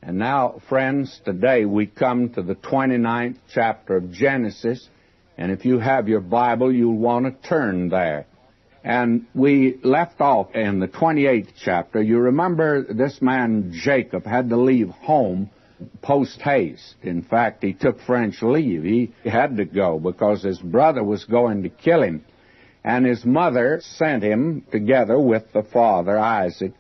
And now, friends, today we come to the 29th chapter of Genesis, and if you have your Bible, you'll want to turn there. And we left off in the 28th chapter. You remember this man Jacob had to leave home post-haste. In fact, he took French leave. He had to go because his brother was going to kill him. And his mother sent him, together with the father, Isaac,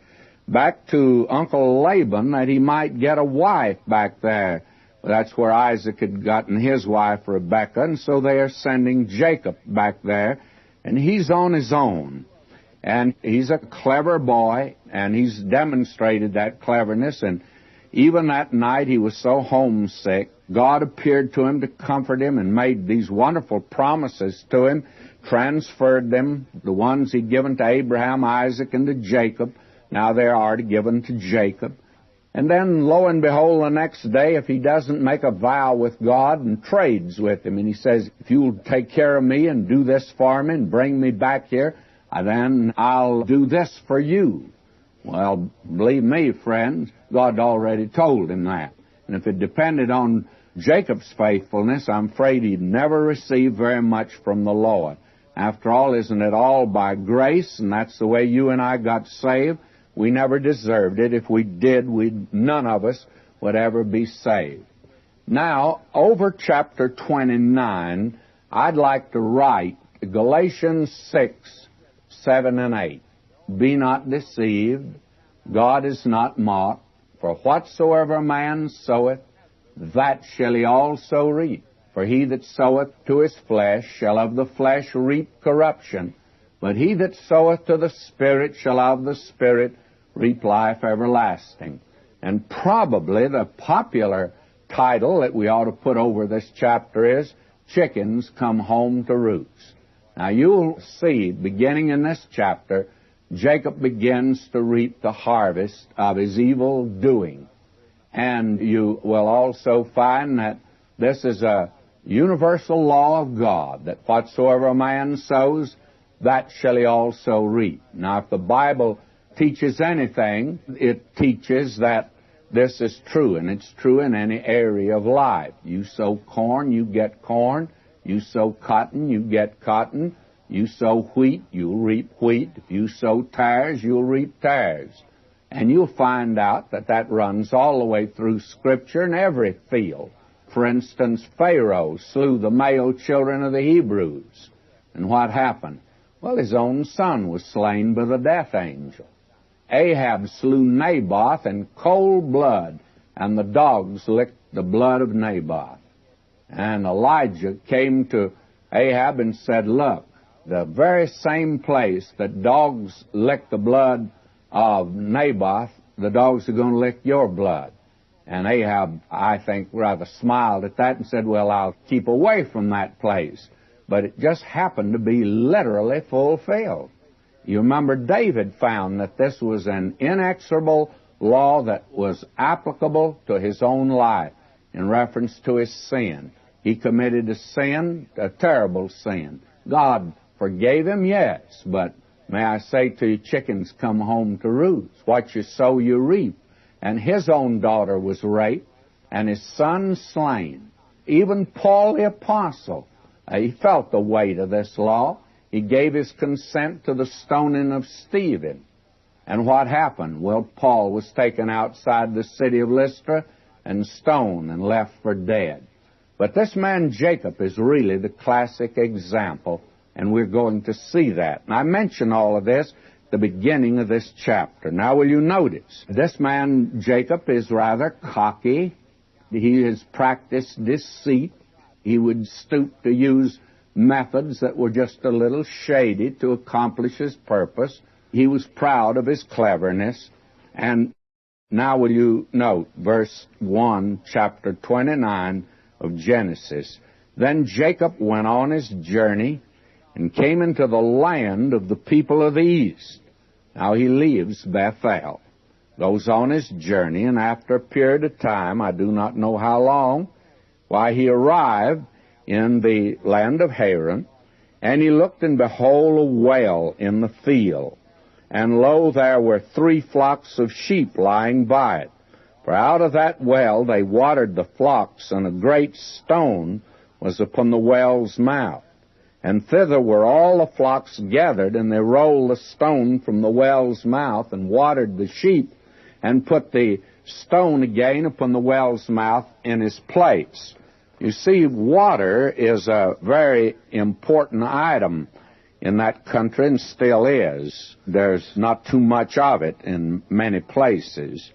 back to Uncle Laban that he might get a wife back there. That's where Isaac had gotten his wife, Rebekah, and so they are sending Jacob back there, and he's on his own. And he's a clever boy, and he's demonstrated that cleverness, and even that night he was so homesick, God appeared to him to comfort him and made these wonderful promises to him, transferred them, the ones he'd given to Abraham, Isaac, and to Jacob. Now they are given to Jacob. And then, lo and behold, the next day, if he doesn't make a vow with God and trades with him, and he says, if you'll take care of me and do this for me and bring me back here, then I'll do this for you. Well, believe me, friends, God already told him that. And if it depended on Jacob's faithfulness, I'm afraid he'd never receive very much from the Lord. After all, isn't it all by grace? And that's the way you and I got saved. We never deserved it. If we did, none of us would ever be saved. Now, over chapter 29, I'd like to write Galatians 6, 7, and 8. Be not deceived. God is not mocked. For whatsoever a man soweth, that shall he also reap. For he that soweth to his flesh shall of the flesh reap corruption. But he that soweth to the Spirit shall of the Spirit reap life everlasting. And probably the popular title that we ought to put over this chapter is, Chickens Come Home to Roost. Now you'll see, beginning in this chapter, Jacob begins to reap the harvest of his evil doing. And you will also find that this is a universal law of God, that whatsoever a man sows, that shall he also reap. Now, if the Bible teaches anything, it teaches that this is true, and it's true in any area of life. You sow corn, you get corn. You sow cotton, you get cotton. You sow wheat, you'll reap wheat. If you sow tares, you'll reap tares. And you'll find out that that runs all the way through Scripture in every field. For instance, Pharaoh slew the male children of the Hebrews. And what happened? Well, his own son was slain by the death angel. Ahab slew Naboth in cold blood, and the dogs licked the blood of Naboth. And Elijah came to Ahab and said, look, the very same place that dogs lick the blood of Naboth, the dogs are going to lick your blood. And Ahab, I think, rather smiled at that and said, well, I'll keep away from that place. But it just happened to be literally fulfilled. You remember David found that this was an inexorable law that was applicable to his own life in reference to his sin. He committed a sin, a terrible sin. God forgave him, yes, but may I say to you, chickens come home to roost. What you sow, you reap. And his own daughter was raped, and his son slain. Even Paul the Apostle, he felt the weight of this law. He gave his consent to the stoning of Stephen. And what happened? Well, Paul was taken outside the city of Lystra and stoned and left for dead. But this man Jacob is really the classic example, and we're going to see that. And I mention all of this at the beginning of this chapter. Now, will you notice, this man Jacob is rather cocky. He has practiced deceit. He would stoop to use methods that were just a little shady to accomplish his purpose. He was proud of his cleverness. And now will you note verse 1, chapter 29 of Genesis. Then Jacob went on his journey and came into the land of the people of the east. Now he leaves Bethel, goes on his journey, and after a period of time, I do not know how long, why he arrived in the land of Haran, and he looked, and behold, a well in the field. And lo, there were 3 flocks of sheep lying by it. For out of that well they watered the flocks, and a great stone was upon the well's mouth. And thither were all the flocks gathered, and they rolled the stone from the well's mouth, and watered the sheep, and put the stone again upon the well's mouth in his place. You see, water is a very important item in that country, and still is. There's not too much of it in many places,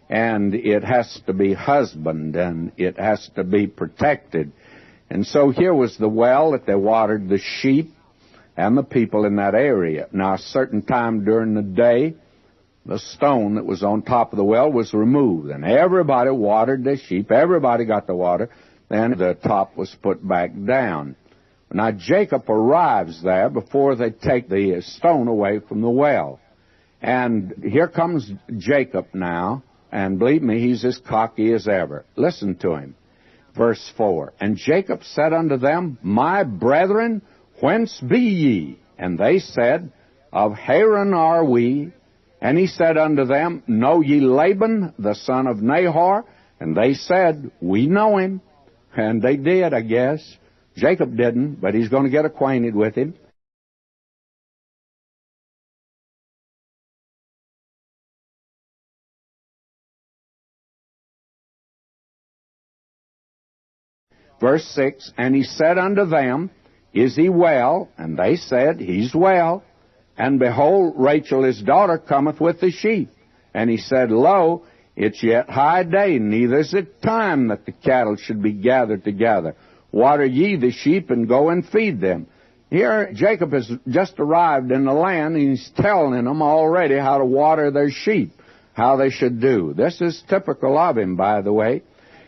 and it has to be husbanded, and it has to be protected. And so here was the well that they watered the sheep and the people in that area. Now, a certain time during the day, the stone that was on top of the well was removed, and everybody watered the sheep. Everybody got the water. Then the top was put back down. Now, Jacob arrives there before they take the stone away from the well. And here comes Jacob now, and believe me, he's as cocky as ever. Listen to him. Verse 4, And Jacob said unto them, My brethren, whence be ye? And they said, Of Haran are we. And he said unto them, Know ye Laban, the son of Nahor? And they said, We know him. And they did, I guess. Jacob didn't, but he's going to get acquainted with him. Verse 6, And he said unto them, Is he well? And they said, He's well. And behold, Rachel his daughter cometh with the sheep. And he said, Lo, it's yet high day, neither is it time that the cattle should be gathered together. Water ye the sheep, and go and feed them. Here, Jacob has just arrived in the land, and he's telling them already how to water their sheep, how they should do. This is typical of him, by the way.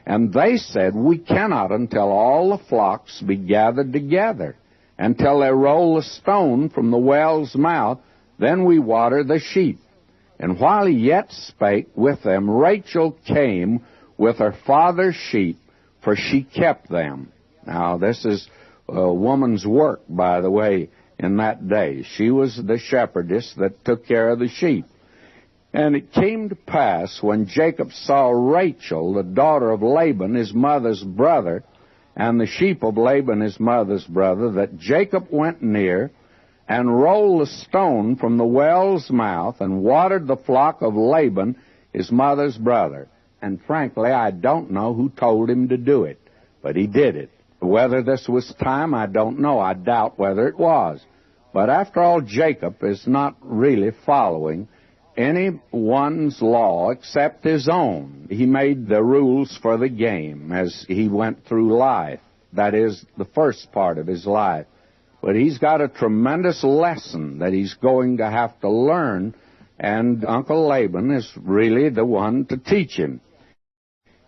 And they said, We cannot until all the flocks be gathered together, until they roll the stone from the well's mouth, then we water the sheep. And while he yet spake with them, Rachel came with her father's sheep, for she kept them. Now, this is a woman's work, by the way, in that day. She was the shepherdess that took care of the sheep. And it came to pass, when Jacob saw Rachel, the daughter of Laban, his mother's brother, and the sheep of Laban, his mother's brother, that Jacob went near and rolled the stone from the well's mouth and watered the flock of Laban, his mother's brother. And frankly, I don't know who told him to do it, but he did it. Whether this was time, I don't know. I doubt whether it was. But after all, Jacob is not really following anyone's law except his own. He made the rules for the game as he went through life. That is the first part of his life. But he's got a tremendous lesson that he's going to have to learn, and Uncle Laban is really the one to teach him.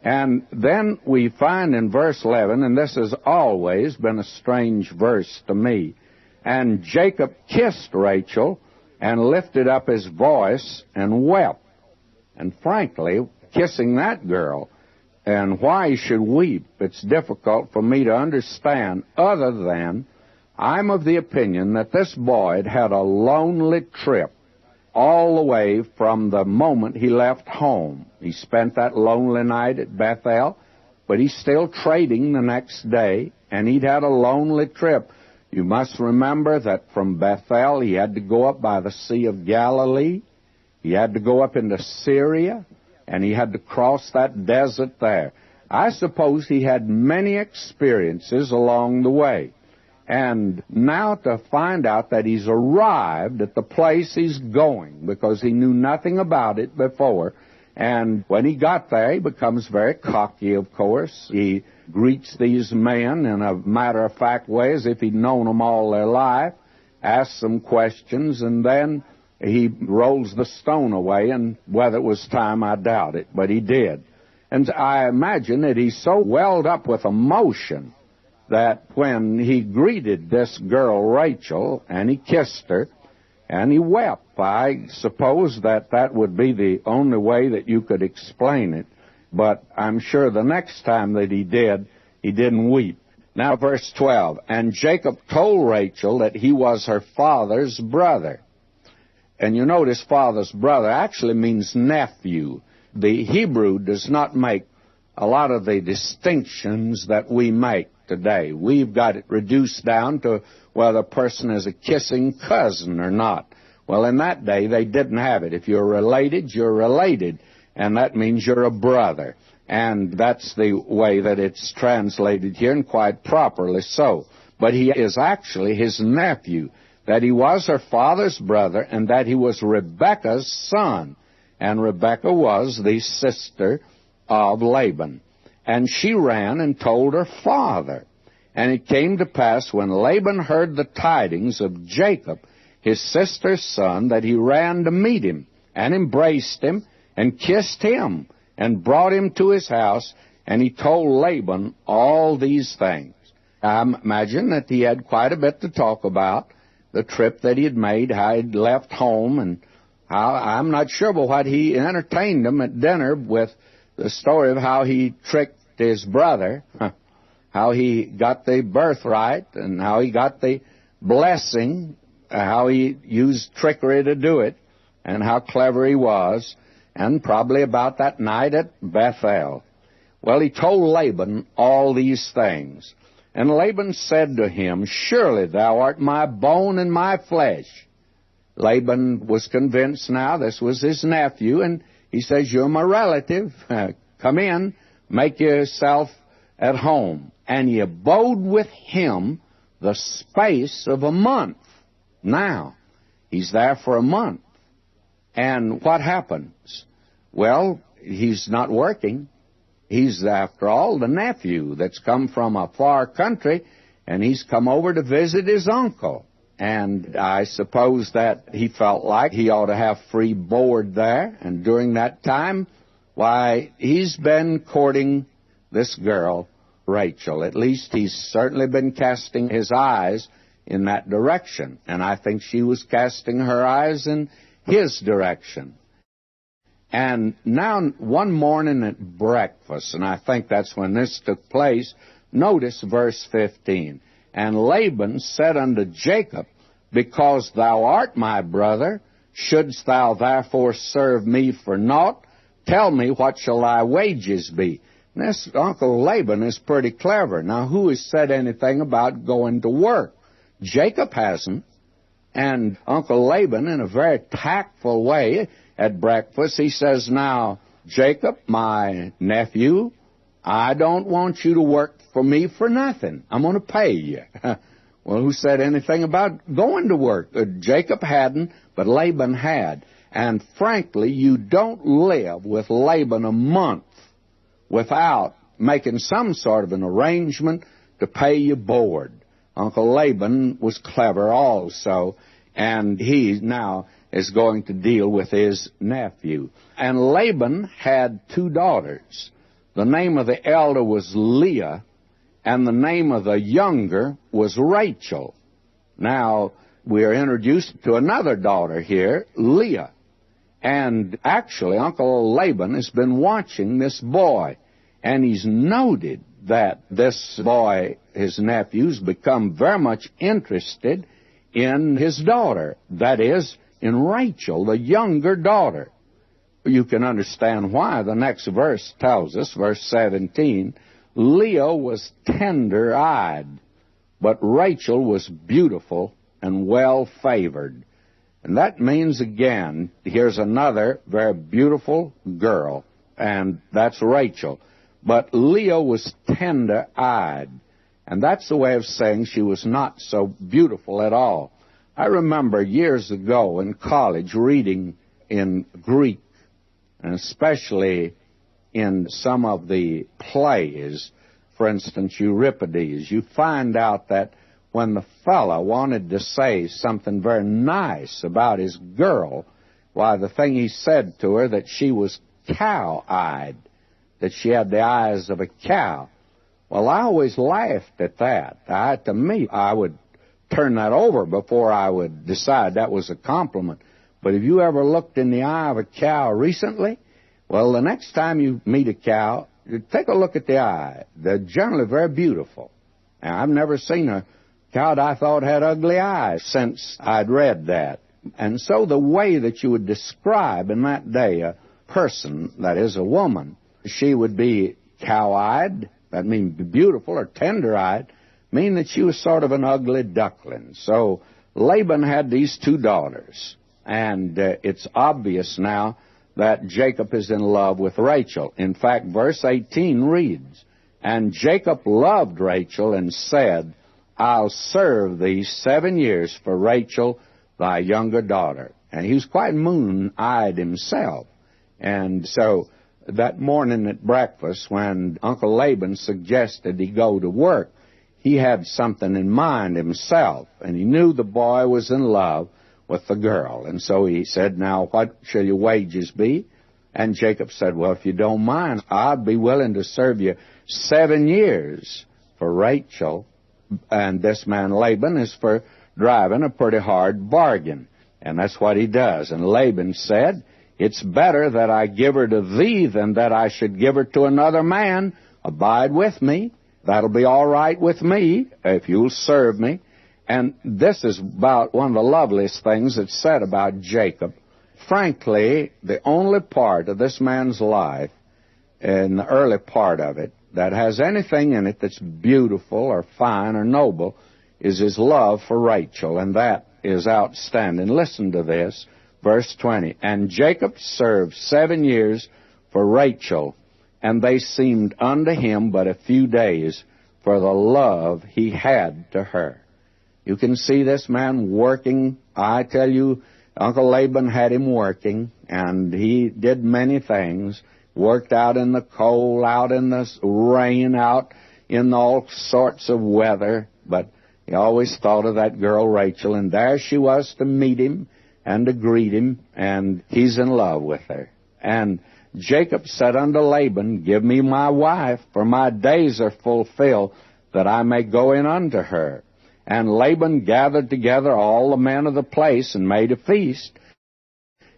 And then we find in verse 11, and this has always been a strange verse to me, And Jacob kissed Rachel, and lifted up his voice and wept. And frankly, kissing that girl, and why he should weep, it's difficult for me to understand, other than I'm of the opinion that this boy had a lonely trip all the way from the moment he left home. He spent that lonely night at Bethel, but he's still trading the next day, and he'd had a lonely trip. You must remember that from Bethel, he had to go up by the Sea of Galilee. He had to go up into Syria, and he had to cross that desert there. I suppose he had many experiences along the way. And now to find out that he's arrived at the place he's going, because he knew nothing about it before. And when he got there, he becomes very cocky, of course. He greets these men in a matter-of-fact way as if he'd known them all their life, asks them questions, and then he rolls the stone away, and whether it was time, I doubt it, but he did. And I imagine that he's so welled up with emotion that when he greeted this girl, Rachel, and he kissed her, and he wept. I suppose that that would be the only way that you could explain it. But I'm sure the next time that he did, he didn't weep. Now, verse 12, And Jacob told Rachel that he was her father's brother. And you notice father's brother actually means nephew. the Hebrew does not make a lot of the distinctions that we make today. We've got it reduced down to whether a person is a kissing cousin or not. Well, in that day, they didn't have it. If you're related, you're related, and that means you're a brother. And that's the way that it's translated here, and quite properly so. But he is actually his nephew, that he was her father's brother, and that he was Rebekah's son. And Rebekah was the sister of Laban. And she ran and told her father. And it came to pass, when Laban heard the tidings of Jacob, his sister's son, that he ran to meet him, and embraced him, and kissed him, and brought him to his house, and he told Laban all these things. I imagine that he had quite a bit to talk about, the trip that he had made, how he'd left home, and how, I'm not sure, but what he entertained them at dinner with the story of how he tricked his brother, how he got the birthright, and how he got the blessing, how he used trickery to do it, and how clever he was, and probably about that night at Bethel. Well, he told Laban all these things. And Laban said to him, Surely thou art my bone and my flesh. Laban was convinced now this was his nephew, and he says, You're my relative. Come in, make yourself at home. And he abode with him the space of a month. Now, he's there for a month. And what happens? Well, he's not working. He's, after all, the nephew that's come from a far country, and he's come over to visit his uncle. And I suppose that he felt like he ought to have free board there. And during that time, why, he's been courting this girl, Rachel. At least he's certainly been casting his eyes in that direction. And I think she was casting her eyes in his direction. And now, one morning at breakfast, and I think that's when this took place, notice verse 15. And Laban said unto Jacob, Because thou art my brother, shouldst thou therefore serve me for naught? Tell me, what shall thy wages be? And this Uncle Laban is pretty clever. Now, who has said anything about going to work? Jacob hasn't. And Uncle Laban, in a very tactful way, at breakfast, he says, Now, Jacob, my nephew, I don't want you to work for me for nothing. I'm going to pay you. Well, who said anything about going to work? Jacob hadn't, but Laban had. And frankly, you don't live with Laban a month without making some sort of an arrangement to pay you board. Uncle Laban was clever also, and he now is going to deal with his nephew. And Laban had 2 daughters. The name of the elder was Leah, and the name of the younger was Rachel. Now, we are introduced to another daughter here, Leah. And actually, Uncle Laban has been watching this boy, and he's noted that this boy, his nephew's, become very much interested in his daughter. That is, in Rachel, the younger daughter. You can understand why. The next verse tells us, verse 17, Leah was tender-eyed, but Rachel was beautiful and well-favored. And that means, again, here's another very beautiful girl, and that's Rachel. But Leah was tender-eyed, and that's the way of saying she was not so beautiful at all. I remember years ago in college reading in Greek, and especially in some of the plays, for instance, Euripides, you find out that when the fellow wanted to say something very nice about his girl, why, the thing he said to her, that she was cow-eyed, that she had the eyes of a cow. Well, I always laughed at that. To me, I would turn that over before I would decide that was a compliment. But have you ever looked in the eye of a cow recently? Well, the next time you meet a cow, take a look at the eye. They're generally very beautiful. Now, I've never seen a cow that I thought had ugly eyes since I'd read that. And so the way that you would describe in that day a person, that is a woman. She would be cow-eyed, that means beautiful, or tender-eyed, mean that she was sort of an ugly duckling. So Laban had these two daughters, and it's obvious now that Jacob is in love with Rachel. In fact, verse 18 reads, "And Jacob loved Rachel and said, I'll serve thee 7 years for Rachel, thy younger daughter." And he was quite moon-eyed himself. And so that morning at breakfast, when Uncle Laban suggested he go to work, he had something in mind himself, and he knew the boy was in love with the girl. And so he said, "Now, what shall your wages be?" And Jacob said, "Well, if you don't mind, I'd be willing to serve you 7 years for Rachel." And this man Laban is for driving a pretty hard bargain. And that's what he does. And Laban said, "It's better that I give her to thee than that I should give her to another man. Abide with me. That'll be all right with me if you'll serve me." And this is about one of the loveliest things that's said about Jacob. Frankly, the only part of this man's life, in the early part of it, that has anything in it that's beautiful or fine or noble is his love for Rachel, and that is outstanding. Listen to this, verse 20. "And Jacob served 7 years for Rachel, and they seemed unto him but a few days for the love he had to her." You can see this man working. I tell you, Uncle Laban had him working, and he did many things. Worked out in the cold, out in the rain, out in all sorts of weather. But he always thought of that girl Rachel, and there she was to meet him and to greet him, and he's in love with her. And Jacob said unto Laban, "Give me my wife, for my days are fulfilled, that I may go in unto her." And Laban gathered together all the men of the place and made a feast.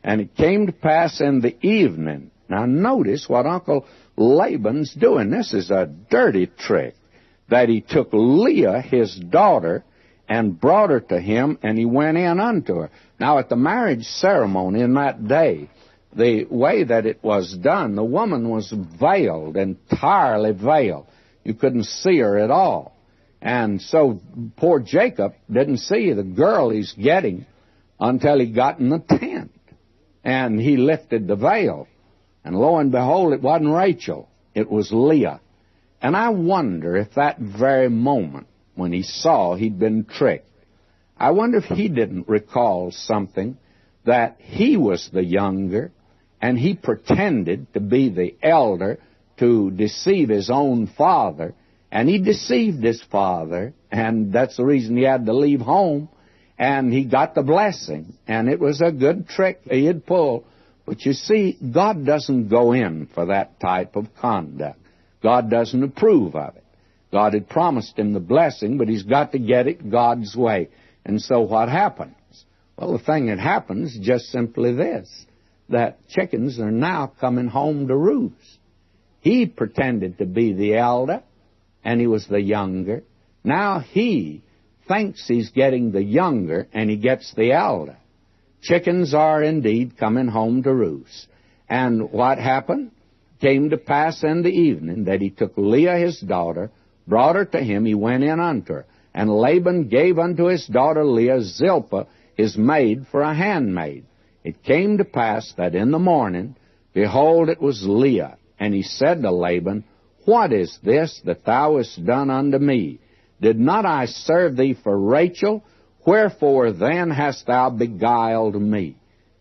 And it came to pass in the evening. Now notice what Uncle Laban's doing. This is a dirty trick. That he took Leah, his daughter, and brought her to him, and he went in unto her. Now at the marriage ceremony in that day, the way that it was done, the woman was veiled, entirely veiled. You couldn't see her at all. And so poor Jacob didn't see the girl he's getting until he got in the tent. And he lifted the veil. And lo and behold, it wasn't Rachel. It was Leah. And I wonder if that very moment when he saw he'd been tricked, I wonder if he didn't recall something, that he was the younger, and he pretended to be the elder to deceive his own father. And he deceived his father, and that's the reason he had to leave home. And he got the blessing, and it was a good trick he had pulled. But you see, God doesn't go in for that type of conduct. God doesn't approve of it. God had promised him the blessing, but he's got to get it God's way. And so what happens? Well, the thing that happens is just simply this, that chickens are now coming home to roost. He pretended to be the elder, and he was the younger. Now he thinks he's getting the younger, and he gets the elder. Chickens are indeed coming home to roost. And what happened? Came to pass in the evening that he took Leah his daughter, brought her to him, he went in unto her. And Laban gave unto his daughter Leah Zilpah his maid for a handmaid. It came to pass that in the morning, behold, it was Leah. And he said to Laban, What is this that thou hast done unto me? Did not I serve thee for Rachel? Wherefore then hast thou beguiled me?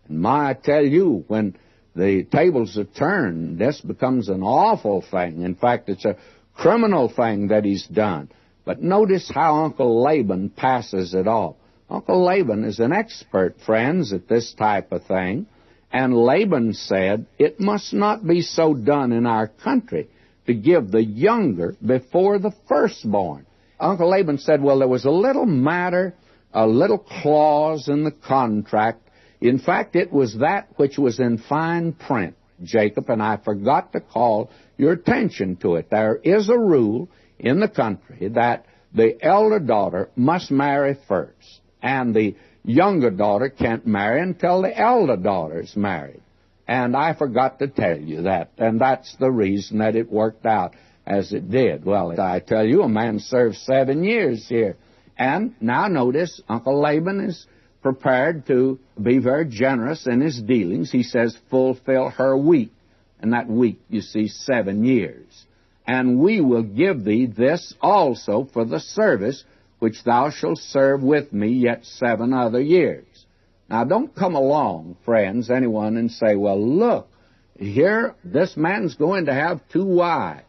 And I tell you, when the tables are turned, this becomes an awful thing. In fact, it's a criminal thing that he's done. But notice how Uncle Laban passes it off. Uncle Laban is an expert, friends, at this type of thing. And Laban said, it must not be so done in our country to give the younger before the firstborn. Uncle Laban said, well, there was a little matter, a little clause in the contract. In fact, it was that which was in fine print, Jacob, and I forgot to call your attention to it. There is a rule in the country that the elder daughter must marry first, and the younger daughter can't marry until the elder daughter is married. And I forgot to tell you that, and that's the reason that it worked out as it did. Well, I tell you, a man served 7 years here. And now notice, Uncle Laban is prepared to be very generous in his dealings. He says, fulfill her week. And that week, you see, 7 years. And we will give thee this also for the service which thou shalt serve with me yet 7 other years. Now, don't come along, friends, anyone, and say, well, look, here, this man's going to have 2 wives.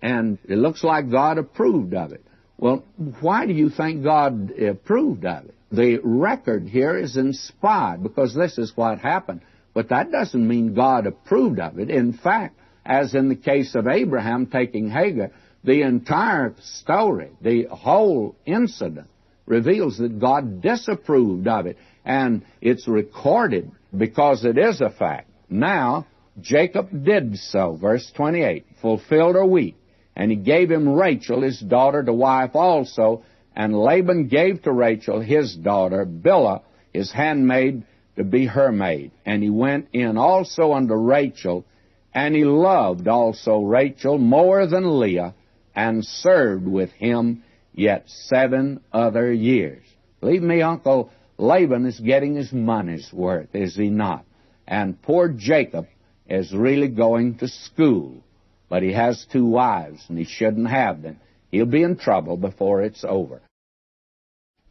And it looks like God approved of it. Well, why do you think God approved of it? The record here is inspired because this is what happened. But that doesn't mean God approved of it. In fact, as in the case of Abraham taking Hagar, the entire story, the whole incident, reveals that God disapproved of it. And it's recorded because it is a fact. Now, Jacob did so, verse 28, fulfilled her week. And he gave him Rachel, his daughter, to wife also. And Laban gave to Rachel his daughter, Bilhah, his handmaid, to be her maid. And he went in also unto Rachel, and he loved also Rachel more than Leah, and served with him yet 7 other years. Believe me, Uncle Laban is getting his money's worth, is he not? And poor Jacob is really going to school. But he has 2 wives, and he shouldn't have them. He'll be in trouble before it's over.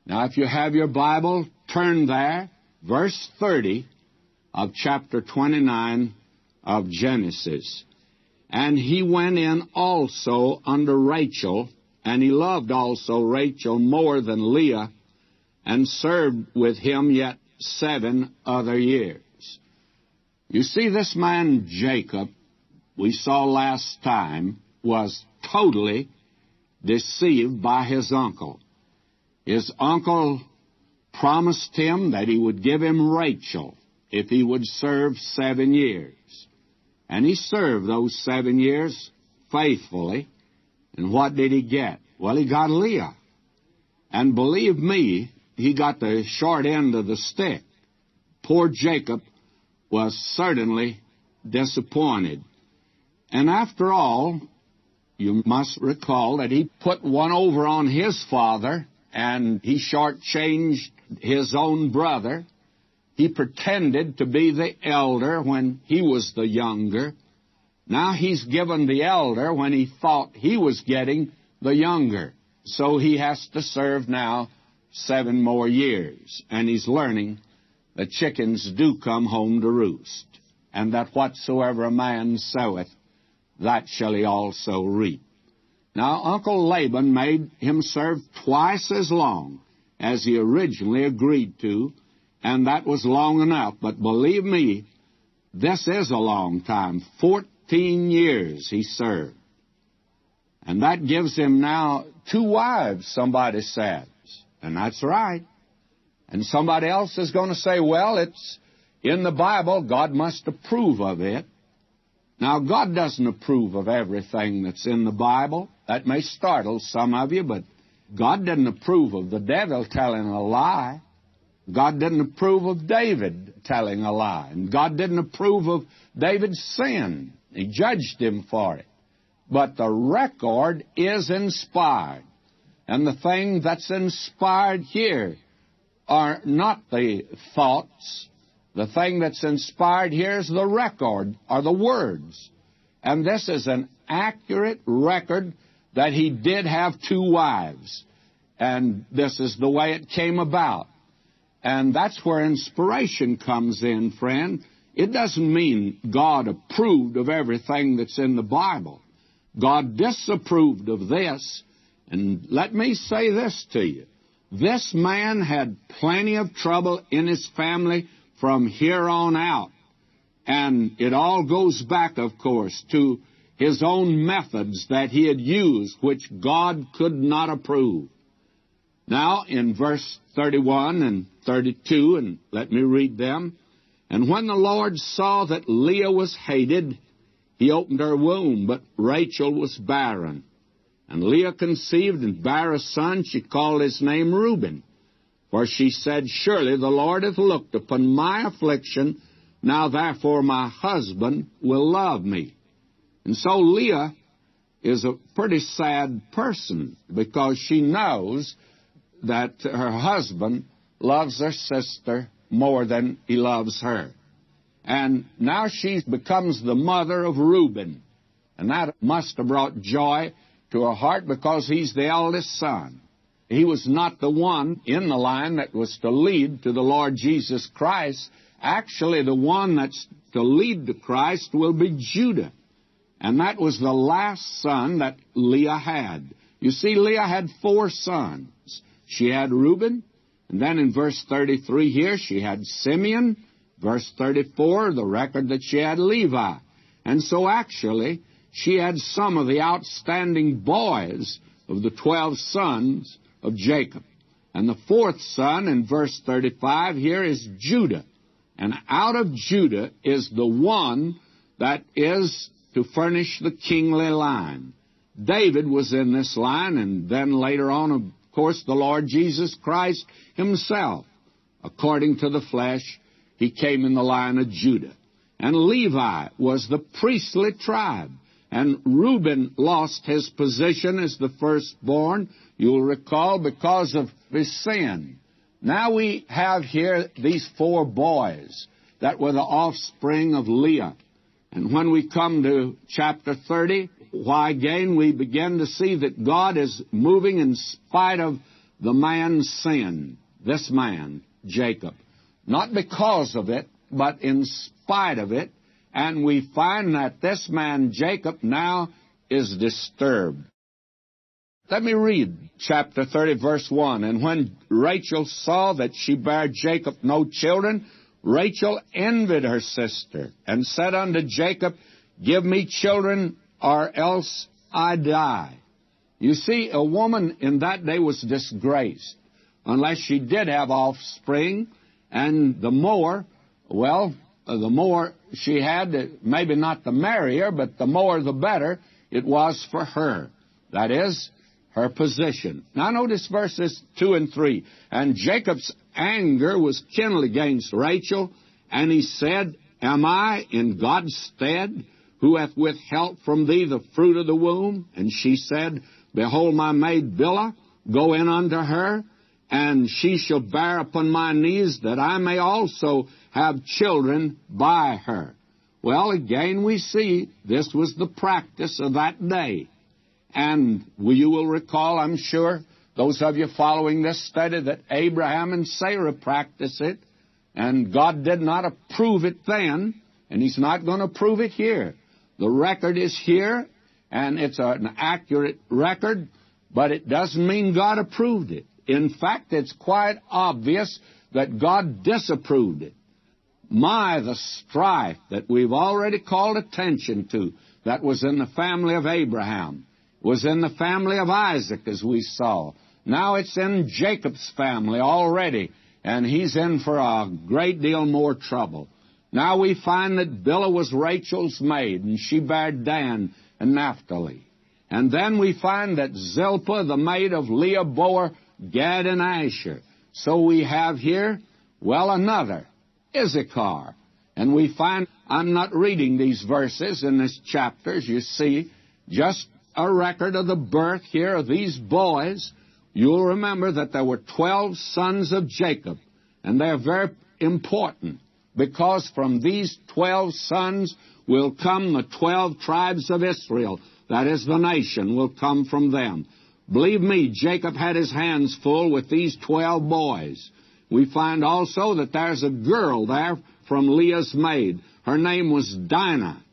Now, if you have your Bible, turn there. Verse 30 of chapter 29 of Genesis. And he went in also unto Rachel, and he loved also Rachel more than Leah, and served with him yet 7 other years. You see, this man Jacob, we saw last time, was totally deceived by his uncle. His uncle promised him that he would give him Rachel if he would serve 7 years. And he served those 7 years faithfully. And what did he get? Well, he got Leah. And believe me, he got the short end of the stick. Poor Jacob was certainly disappointed. And after all, you must recall that he put one over on his father, and he shortchanged his own brother. He pretended to be the elder when he was the younger. Now he's given the elder when he thought he was getting the younger. So he has to serve now 7 more years. And he's learning that chickens do come home to roost, and that whatsoever a man soweth, that shall he also reap. Now, Uncle Laban made him serve twice as long as he originally agreed to, and that was long enough. But believe me, this is a long time. 14 years he served. And that gives him now 2 wives, somebody says. And that's right. And somebody else is going to say, well, it's in the Bible, God must approve of it. Now, God doesn't approve of everything that's in the Bible. That may startle some of you, but God didn't approve of the devil telling a lie. God didn't approve of David telling a lie. And God didn't approve of David's sin. He judged him for it. But the record is inspired. And the thing that's inspired here are not the thoughts. The thing that's inspired here is the record, or the words. And this is an accurate record that he did have 2 wives. And this is the way it came about. And that's where inspiration comes in, friend. It doesn't mean God approved of everything that's in the Bible. God disapproved of this. And let me say this to you. This man had plenty of trouble in his family from here on out. And it all goes back, of course, to his own methods that he had used, which God could not approve. Now, in verse 31 and 32, and let me read them. And when the Lord saw that Leah was hated, he opened her womb, but Rachel was barren. And Leah conceived and bare a son. She called his name Reuben. For she said, surely the Lord hath looked upon my affliction, Now therefore my husband will love me. And so Leah is a pretty sad person because she knows that her husband loves her sister more than he loves her. And now she becomes the mother of Reuben. And that must have brought joy to her heart because he's the eldest son. He was not the one in the line that was to lead to the Lord Jesus Christ. Actually, the one that's to lead to Christ will be Judah. And that was the last son that Leah had. You see, Leah had 4 sons. She had Reuben, and then in verse 33 here, she had Simeon. Verse 34, the record that she had Levi. And so actually, she had some of the outstanding boys of the 12 sons of Jacob. And the 4th son in verse 35 here is Judah. And out of Judah is the one that is to furnish the kingly line. David was in this line, and then later on, of course, the Lord Jesus Christ himself. According to the flesh, he came in the line of Judah. And Levi was the priestly tribe. And Reuben lost his position as the firstborn, you'll recall, because of his sin. Now we have here these 4 boys that were the offspring of Leah. And when we come to chapter 30, why again we begin to see that God is moving in spite of the man's sin, this man, Jacob. Not because of it, but in spite of it. And we find that this man, Jacob, now is disturbed. Let me read chapter 30, verse 1. And when Rachel saw that she bare Jacob no children, Rachel envied her sister, and said unto Jacob, Give me children, or else I die. You see, a woman in that day was disgraced, unless she did have offspring, and the more she had, maybe not the merrier, but the more the better it was for her. That is, her position. Now notice verses 2 and 3. And Jacob's anger was kindled against Rachel, and he said, Am I in God's stead, who hath withheld from thee the fruit of the womb? And she said, Behold my maid Bilhah, go in unto her, and she shall bear upon my knees, that I may also have children by her. Well, again we see this was the practice of that day. And you will recall, I'm sure, those of you following this study, that Abraham and Sarah practiced it, and God did not approve it then, and He's not going to approve it here. The record is here, and it's an accurate record, but it doesn't mean God approved it. In fact, it's quite obvious that God disapproved it. The strife that we've already called attention to, that was in the family of Abraham, was in the family of Isaac, as we saw. Now it's in Jacob's family already, and he's in for a great deal more trouble. Now we find that Bilhah was Rachel's maid, and she bare Dan and Naphtali. And then we find that Zilpah, the maid of Leah, bore Gad and Asher. So we have here, another, Issachar. And we find, I'm not reading these verses in this chapter, as you see, just a record of the birth here of these boys. You'll remember that there were 12 sons of Jacob, and they're very important, because from these 12 sons will come the 12 tribes of Israel. That is, the nation will come from them. Believe me, Jacob had his hands full with these 12 boys. We find also that there's a girl there from Leah's maid. Her name was Dinah.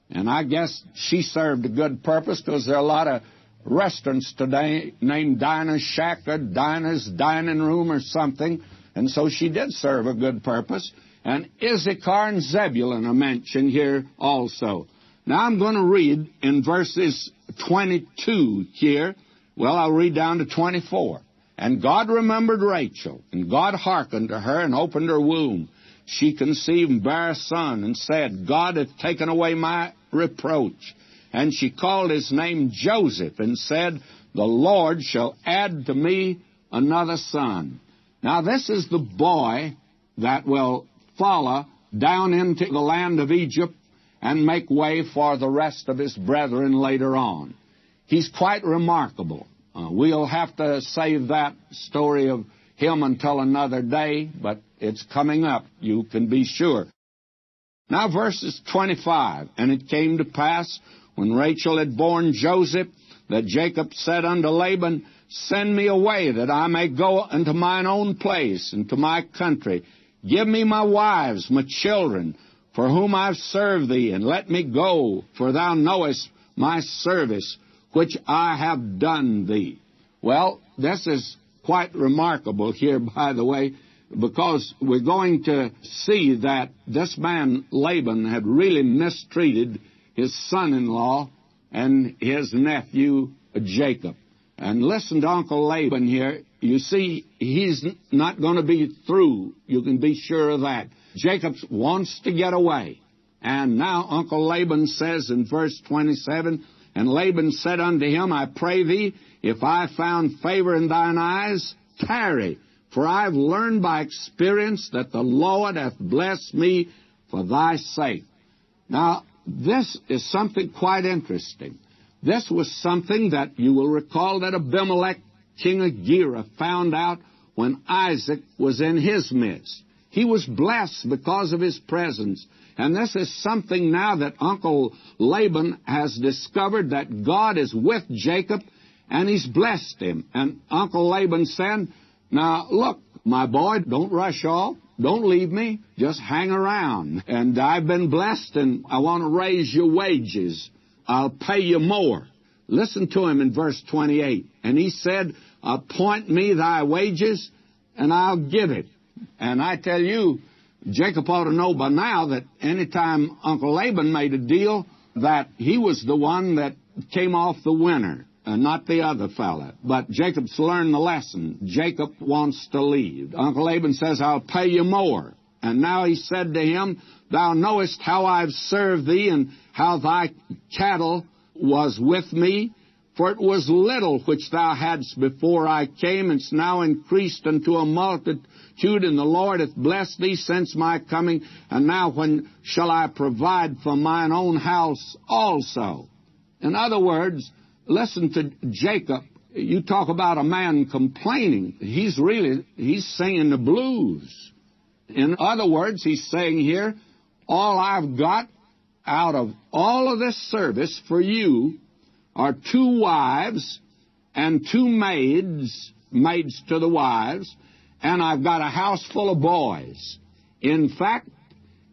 And I guess she served a good purpose, because there are a lot of restaurants today named Dinah's Shack or Dinah's Dining Room or something. And so she did serve a good purpose. And Issachar and Zebulun are mentioned here also. Now I'm going to read in verses 22 here. I'll read down to 24. And God remembered Rachel, and God hearkened to her and opened her womb. She conceived and bare a son, and said, God hath taken away my reproach. And she called his name Joseph, and said, The Lord shall add to me another son. Now this is the boy that will follow down into the land of Egypt and make way for the rest of his brethren later on. He's quite remarkable. We'll have to save that story of him until another day, but it's coming up, you can be sure. Now verses 25, and it came to pass, when Rachel had borne Joseph, that Jacob said unto Laban, Send me away, that I may go unto mine own place, and to my country. Give me my wives, my children, for whom I've served thee, and let me go, for thou knowest my service, which I have done thee. Well, this is quite remarkable here, by the way, because we're going to see that this man Laban had really mistreated his son-in-law and his nephew Jacob. And listen to Uncle Laban here. You see, he's not going to be through. You can be sure of that. Jacob wants to get away. And now Uncle Laban says in verse 27, And Laban said unto him, I pray thee, if I found favor in thine eyes, tarry. For I have learned by experience that the Lord hath blessed me for thy sake. Now, this is something quite interesting. This was something that you will recall that Abimelech, king of Gerar, found out when Isaac was in his midst. He was blessed because of his presence. And this is something now that Uncle Laban has discovered, that God is with Jacob and he's blessed him. And Uncle Laban said, Now, look, my boy, don't rush off. Don't leave me. Just hang around. And I've been blessed, and I want to raise your wages. I'll pay you more. Listen to him in verse 28. And he said, Appoint me thy wages, and I'll give it. And I tell you, Jacob ought to know by now that any time Uncle Laban made a deal, that he was the one that came off the winner. Not the other fella. But Jacob's learned the lesson. Jacob wants to leave. Uncle Laban says, I'll pay you more. And now he said to him, Thou knowest how I've served thee, and how thy cattle was with me. For it was little which thou hadst before I came, and it's now increased unto a multitude, and the Lord hath blessed thee since my coming. And now when shall I provide for mine own house also? In other words, listen to Jacob. You talk about a man complaining. He's singing the blues. In other words, he's saying here, all I've got out of all of this service for you are 2 wives and 2 maids to the wives, and I've got a house full of boys. In fact,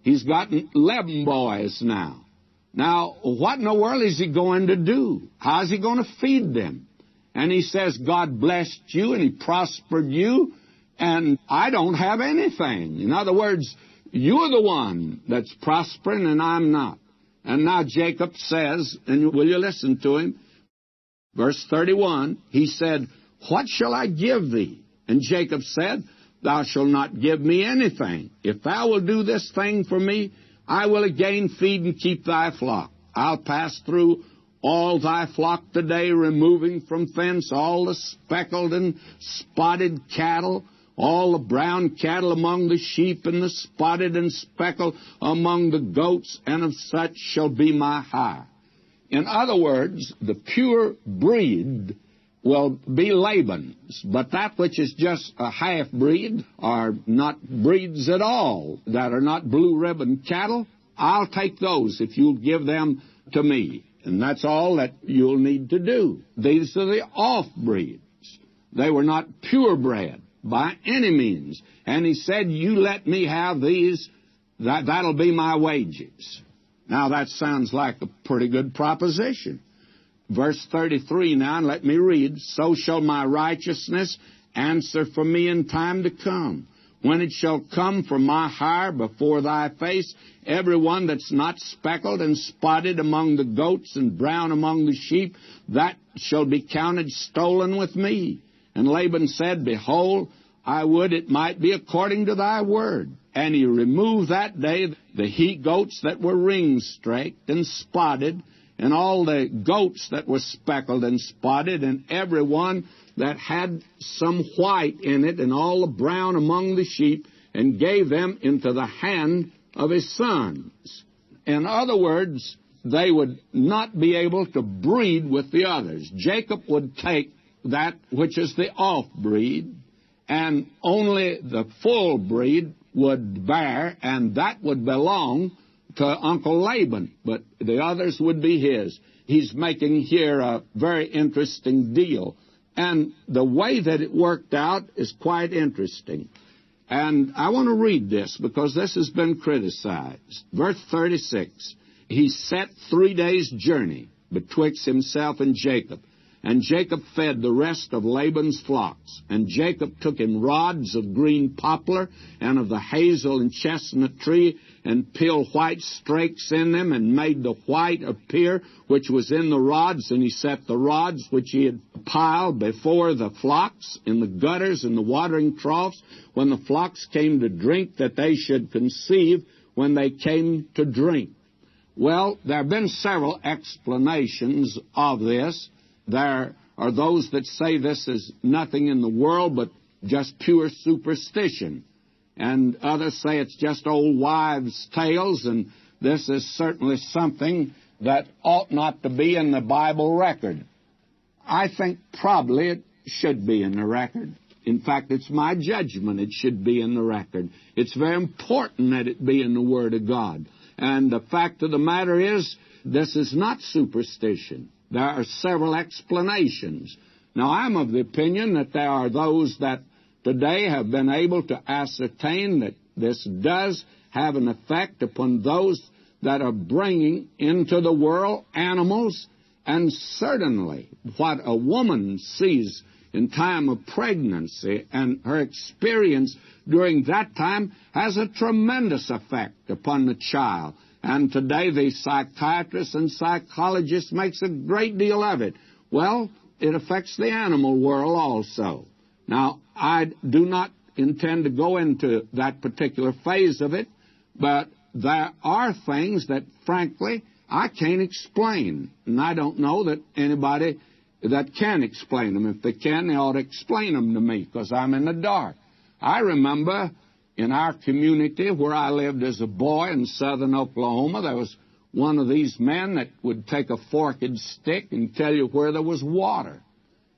he's got 11 boys now. Now, what in the world is he going to do? How's he going to feed them? And he says, God blessed you and he prospered you, and I don't have anything. In other words, you're the one that's prospering and I'm not. And now Jacob says, and will you listen to him? Verse 31, he said, What shall I give thee? And Jacob said, Thou shalt not give me anything. If thou wilt do this thing for me, I will again feed and keep thy flock. I'll pass through all thy flock today, removing from thence all the speckled and spotted cattle, all the brown cattle among the sheep, and the spotted and speckled among the goats, and of such shall be my hire. In other words, the pure breed will be Laban's, but that which is just a half-breed, or not breeds at all, that are not blue-ribbon cattle, I'll take those if you'll give them to me. And that's all that you'll need to do. These are the off-breeds. They were not purebred by any means. And he said, you let me have these, that'll be my wages. Now that sounds like a pretty good proposition. Verse 33 now, and let me read. So shall my righteousness answer for me in time to come, when it shall come for my hire before thy face, every one that's not speckled and spotted among the goats and brown among the sheep, that shall be counted stolen with me. And Laban said, Behold, I would it might be according to thy word. And he removed that day the he-goats that were ring-straked and spotted, and all the goats that were speckled and spotted, and every one that had some white in it, and all the brown among the sheep, and gave them into the hand of his sons. In other words, they would not be able to breed with the others. Jacob would take that which is the off-breed, and only the full breed would bear, and that would belong to Uncle Laban, but the others would be his. He's making here a very interesting deal, and the way that it worked out is quite interesting. And I want to read this because this has been criticized. Verse 36, he set 3 days' journey betwixt himself and Jacob. And Jacob fed the rest of Laban's flocks. And Jacob took him rods of green poplar and of the hazel and chestnut tree, and peeled white strakes in them, and made the white appear which was in the rods. And he set the rods which he had piled before the flocks in the gutters and the watering troughs, when the flocks came to drink, that they should conceive when they came to drink. Well, there have been several explanations of this. There are those that say this is nothing in the world but just pure superstition. And others say it's just old wives' tales, and this is certainly something that ought not to be in the Bible record. I think probably it should be in the record. In fact, it's my judgment it should be in the record. It's very important that it be in the Word of God. And the fact of the matter is, this is not superstition. There are several explanations. Now, I'm of the opinion that there are those that today have been able to ascertain that this does have an effect upon those that are bringing into the world animals, and certainly what a woman sees in time of pregnancy and her experience during that time has a tremendous effect upon the child. And today the psychiatrists and psychologists makes a great deal of it. Well, it affects the animal world also. Now, I do not intend to go into that particular phase of it, but there are things that, frankly, I can't explain. And I don't know that anybody that can explain them. If they can, they ought to explain them to me, because I'm in the dark. I remember in our community where I lived as a boy in southern Oklahoma, there was one of these men that would take a forked stick and tell you where there was water.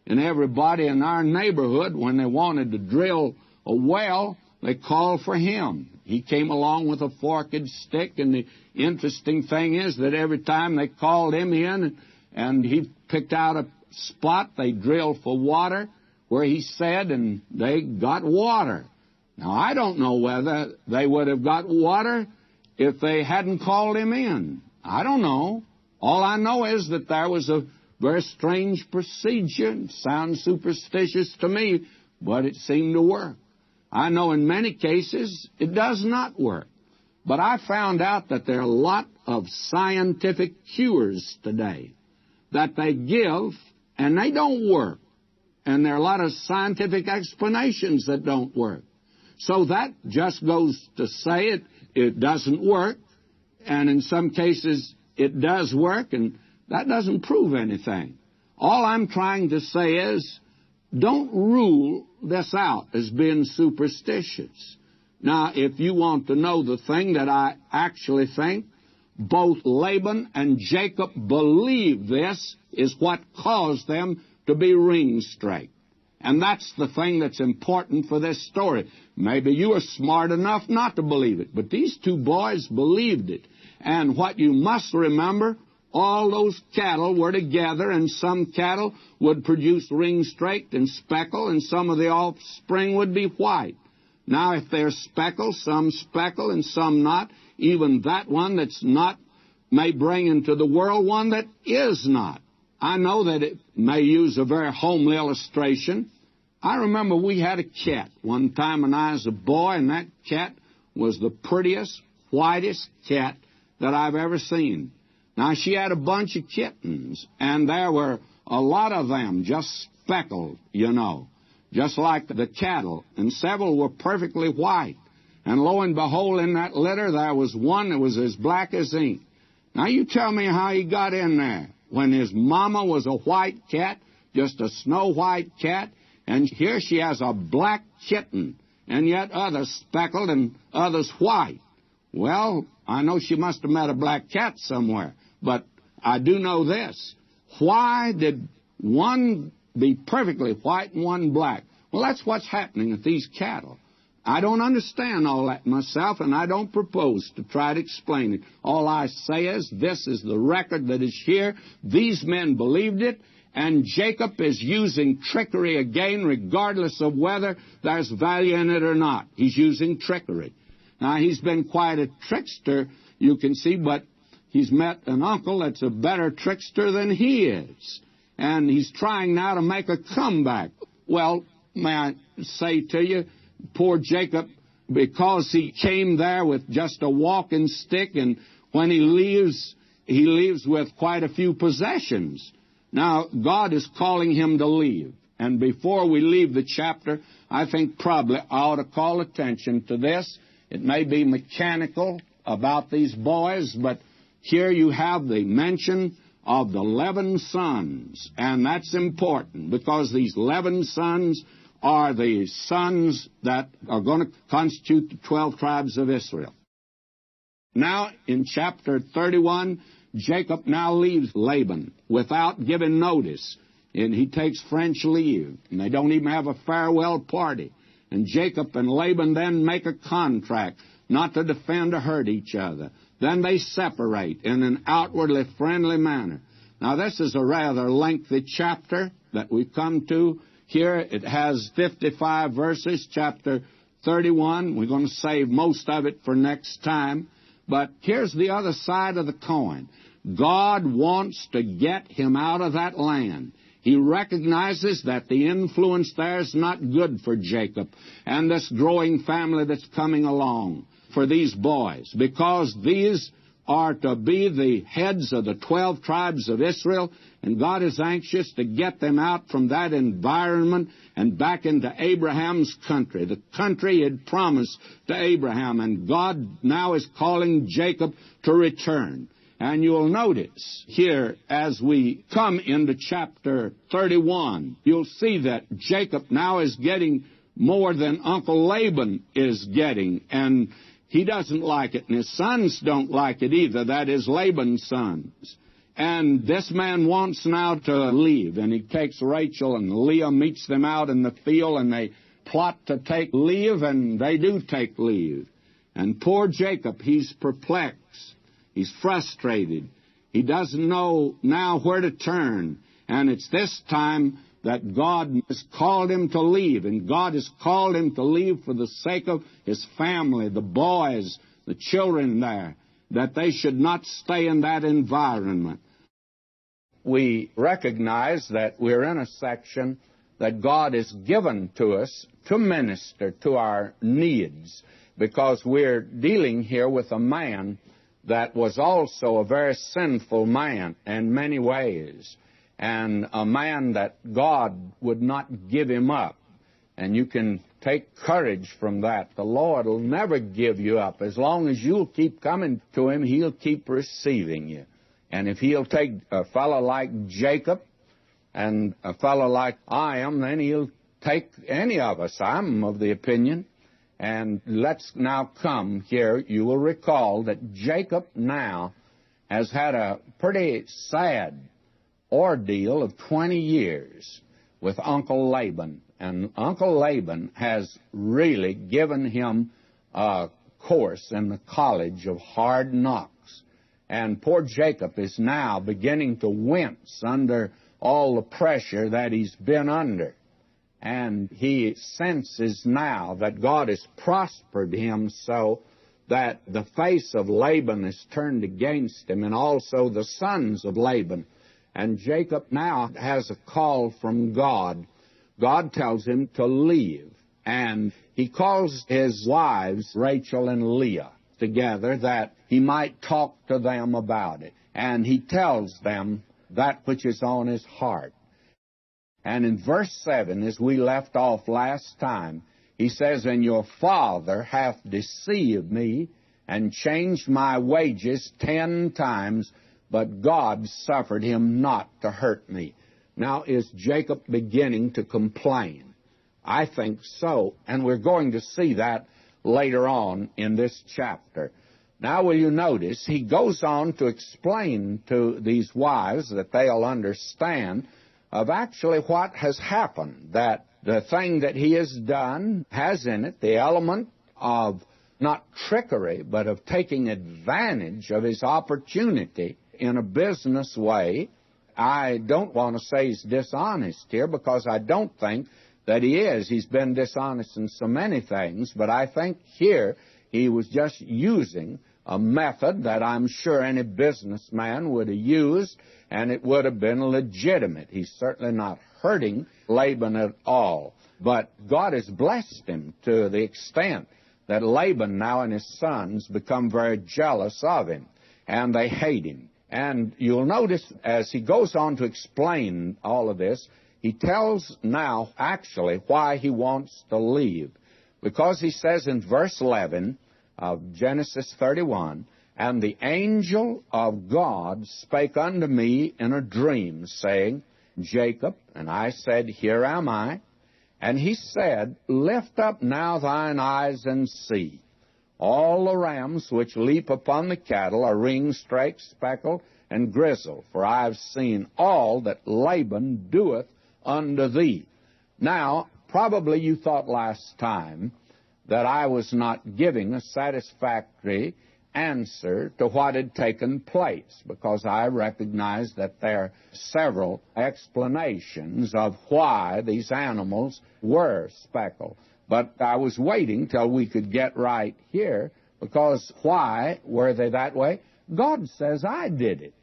And everybody in our neighborhood, when they wanted to drill a well, they called for him. He came along with a forked stick, and the interesting thing is that every time they called him in and he picked out a spot, they drilled for water where he said, and they got water. Now, I don't know whether they would have got water if they hadn't called him in. I don't know. All I know is that there was a very strange procedure. It sounds superstitious to me, but it seemed to work. I know in many cases it does not work. But I found out that there are a lot of scientific cures today that they give, and they don't work. And there are a lot of scientific explanations that don't work. So that just goes to say it doesn't work, and in some cases it does work, and that doesn't prove anything. All I'm trying to say is, don't rule this out as being superstitious. Now, if you want to know the thing that I actually think, both Laban and Jacob believe this is what caused them to be ring-straked. And that's the thing that's important for this story. Maybe you are smart enough not to believe it, but these two boys believed it. And what you must remember, all those cattle were together, and some cattle would produce ring-straked and speckled, and some of the offspring would be white. Now, if they're speckled, some speckled and some not, even that one that's not may bring into the world one that is not. I know that it may use a very homely illustration. I remember we had a cat one time when I was a boy, and that cat was the prettiest, whitest cat that I've ever seen. Now, she had a bunch of kittens, and there were a lot of them just speckled, you know, just like the cattle, and several were perfectly white. And lo and behold, in that litter, there was one that was as black as ink. Now, you tell me how he got in there when his mama was a white cat, just a snow-white cat, and here she has a black kitten, and yet others speckled and others white. Well, I know she must have met a black cat somewhere, but I do know this. Why did one be perfectly white and one black? Well, that's what's happening with these cattle. I don't understand all that myself, and I don't propose to try to explain it. All I say is, this is the record that is here. These men believed it, and Jacob is using trickery again, regardless of whether there's value in it or not. He's using trickery. Now, he's been quite a trickster, you can see, but he's met an uncle that's a better trickster than he is. And he's trying now to make a comeback. Well, may I say to you, poor Jacob, because he came there with just a walking stick, and when he leaves with quite a few possessions. Now, God is calling him to leave. And before we leave the chapter, I think probably I ought to call attention to this. It may be mechanical about these boys, but here you have the mention of the 11 sons. And that's important, because these 11 sons are the sons that are going to constitute the 12 tribes of Israel. Now, in chapter 31, Jacob now leaves Laban without giving notice, and he takes French leave, and they don't even have a farewell party. And Jacob and Laban then make a contract not to defend or hurt each other. Then they separate in an outwardly friendly manner. Now, this is a rather lengthy chapter that we've come to. Here it has 55 verses, chapter 31. We're going to save most of it for next time. But here's the other side of the coin. God wants to get him out of that land. He recognizes that the influence there is not good for Jacob and this growing family that's coming along for these boys, because these are to be the heads of the 12 tribes of Israel, and God is anxious to get them out from that environment and back into Abraham's country, the country he had promised to Abraham, and God now is calling Jacob to return. And you'll notice here, as we come into chapter 31, you'll see that Jacob now is getting more than Uncle Laban is getting, and he doesn't like it, and his sons don't like it either. That is Laban's sons. And this man wants now to leave, and he takes Rachel, and Leah meets them out in the field, and they plot to take leave, and they do take leave. And poor Jacob, he's perplexed. He's frustrated. He doesn't know now where to turn. And it's this time that God has called him to leave. And God has called him to leave for the sake of his family, the boys, the children there, that they should not stay in that environment. We recognize that we're in a section that God has given to us to minister to our needs, because we're dealing here with a man that was also a very sinful man in many ways, and a man that God would not give him up. And you can take courage from that. The Lord will never give you up. As long as you'll keep coming to him, he'll keep receiving you. And if he'll take a fellow like Jacob and a fellow like I am, then he'll take any of us. I'm of the opinion. And let's now come here. You will recall that Jacob now has had a pretty sad ordeal of 20 years with Uncle Laban. And Uncle Laban has really given him a course in the college of hard knocks. And poor Jacob is now beginning to wince under all the pressure that he's been under. And he senses now that God has prospered him so that the face of Laban is turned against him, and also the sons of Laban. And Jacob now has a call from God. God tells him to leave. And he calls his wives, Rachel and Leah, together that he might talk to them about it. And he tells them that which is on his heart. And in verse 7, as we left off last time, he says, "And your father hath deceived me, and changed my wages 10 times, but God suffered him not to hurt me." Now, is Jacob beginning to complain? I think so, and we're going to see that later on in this chapter. Now, will you notice, he goes on to explain to these wives that they'll understand of actually what has happened, that the thing that he has done has in it the element of not trickery, but of taking advantage of his opportunity in a business way. I don't want to say he's dishonest here, because I don't think that he is. He's been dishonest in so many things, but I think here he was just using a method that I'm sure any businessman would have used, and it would have been legitimate. He's certainly not hurting Laban at all. But God has blessed him to the extent that Laban now and his sons become very jealous of him, and they hate him. And you'll notice as he goes on to explain all of this, he tells now actually why he wants to leave. Because he says in verse 11 of Genesis 31, "And the angel of God spake unto me in a dream, saying, Jacob, and I said, Here am I. And he said, Lift up now thine eyes and see. All the rams which leap upon the cattle are ring-straked, speckled, and grizzled, for I have seen all that Laban doeth unto thee." Now, probably you thought last time that I was not giving a satisfactory answer to what had taken place, because I recognize that there are several explanations of why these animals were speckled. But I was waiting till we could get right here, because why were they that way? God says I did it.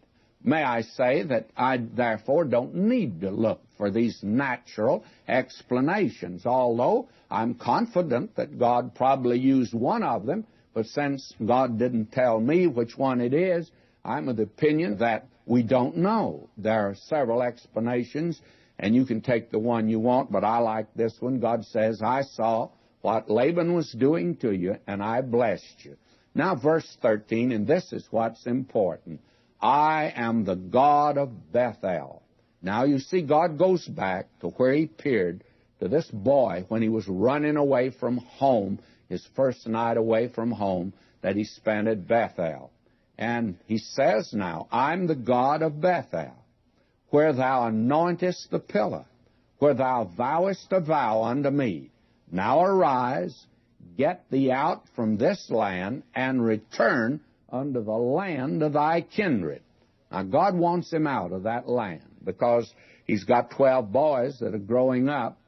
May I say that I, therefore, don't need to look for these natural explanations, although I'm confident that God probably used one of them, but since God didn't tell me which one it is, I'm of the opinion that we don't know. There are several explanations, and you can take the one you want, but I like this one. God says, I saw what Laban was doing to you, and I blessed you. Now, verse 13, and this is what's important. I am the God of Bethel. Now, you see, God goes back to where he appeared to this boy when he was running away from home, his first night away from home that he spent at Bethel. And he says now, I'm the God of Bethel, where thou anointest the pillar, where thou vowest a vow unto me. Now arise, get thee out from this land, and return unto the land of thy kindred. Now, God wants him out of that land, because he's got 12 boys that are growing up,